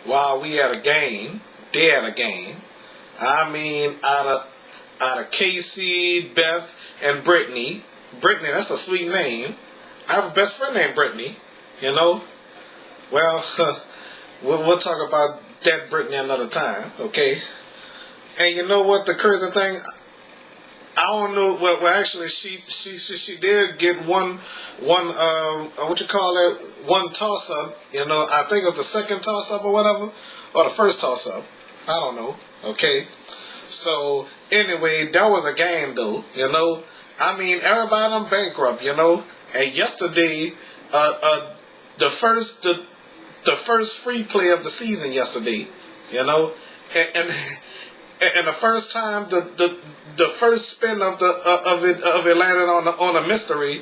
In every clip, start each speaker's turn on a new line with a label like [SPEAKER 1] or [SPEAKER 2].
[SPEAKER 1] while we had a game. They had a game. I mean, out of Casey, Beth, and Brittany. Brittany, that's a sweet name. I have a best friend named Brittany. You know. Well, we'll talk about that Brittany another time. Okay. And you know what? The crazy thing, I don't know. Well, actually, she did get one what you call it, one toss up. You know, I think it was the second toss up or whatever, or the first toss up. I don't know. Okay. So anyway, that was a game though. You know, I mean, everybody done bankrupt. You know, and yesterday, the first free play of the season yesterday. You know, and the first time the first spin of it landed on a mystery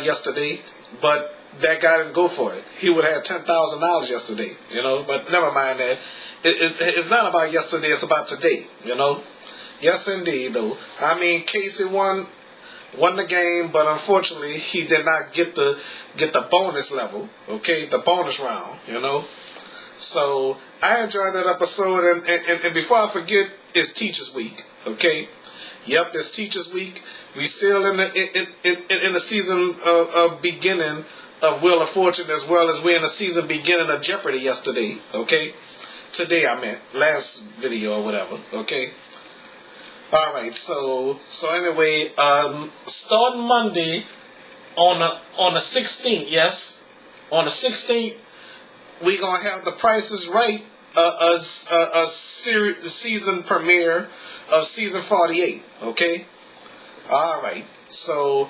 [SPEAKER 1] yesterday, but that guy didn't go for it. He would have had $10,000 yesterday, you know. But never mind that. It's not about yesterday. It's about today, you know. Yes, indeed, though. I mean, Casey won the game, but unfortunately, he did not get the bonus level. Okay, the bonus round, you know. So I enjoyed that episode, and before I forget, it's Teachers Week. Okay, yep, it's Teachers Week. We still in the season beginning of Wheel of Fortune, as well as we're in the season beginning of Jeopardy yesterday. Okay, today I meant last video or whatever. Okay, all right. So anyway, starting Monday on the 16th. Yes, on the 16th. We're going to have The Price is Right, a season premiere of season 48, okay? All right. So,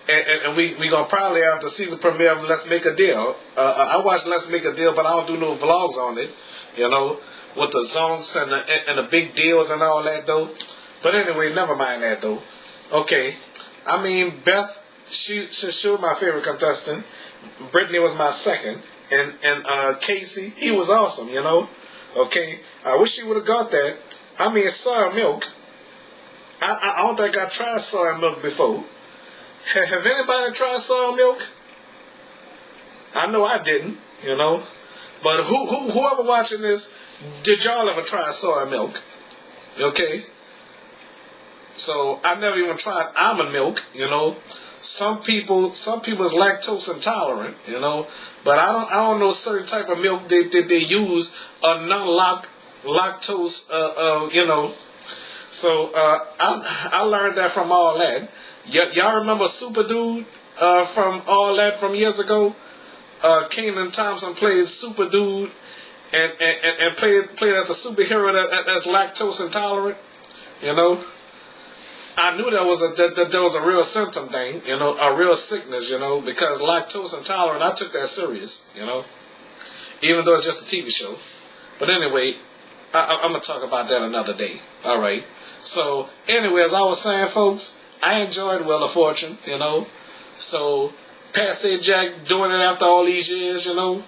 [SPEAKER 1] and we're going to probably have the season premiere of Let's Make a Deal. I watch Let's Make a Deal, but I don't do no vlogs on it, you know, with the zonks and the big deals and all that, though. But anyway, never mind that, though. Okay. I mean, Beth, she was my favorite contestant. Brittany was my second. And Casey, he was awesome, you know. Okay, I wish he would have got that. I mean, soy milk. I don't think I tried soy milk before. Have anybody tried soy milk? I know I didn't, you know. But whoever watching this, did y'all ever try soy milk? Okay. So I never even tried almond milk, you know. Some people is lactose intolerant, you know. But I don't know certain type of milk that they use a non-lactose, you know. So I learned that from all that. Y'all remember Super Dude from all that from years ago? Kenan Thompson played Super Dude and played as a superhero that's lactose intolerant, you know. I knew there was a real symptom thing, you know, a real sickness, you know, because lactose intolerant, I took that serious, you know, even though it's just a TV show. But anyway, I'm going to talk about that another day. All right. So anyway, as I was saying, folks, I enjoyed Wheel of Fortune, you know. So Patsy Jack doing it after all these years, you know.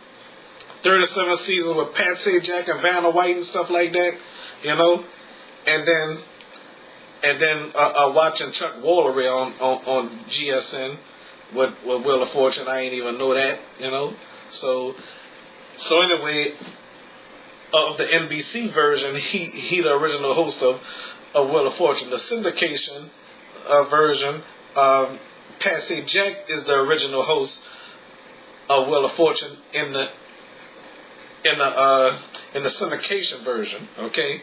[SPEAKER 1] 37 seasons with Patsy Jack and Vanna White and stuff like that, you know. And then watching Chuck Woolery on GSN with Wheel of Fortune. I ain't even know that, you know. So anyway, of the NBC version, he the original host of Wheel of Fortune. The syndication version, Patsy Jack is the original host of Wheel of Fortune in the syndication version. Okay,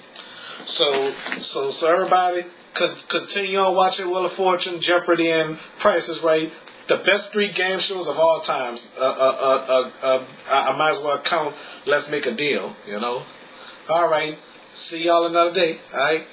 [SPEAKER 1] so everybody continue on watching Wheel of Fortune, Jeopardy, and Price is Right. The best 3 game shows of all times. I might as well count Let's Make a Deal, you know. All right. See y'all another day. All right.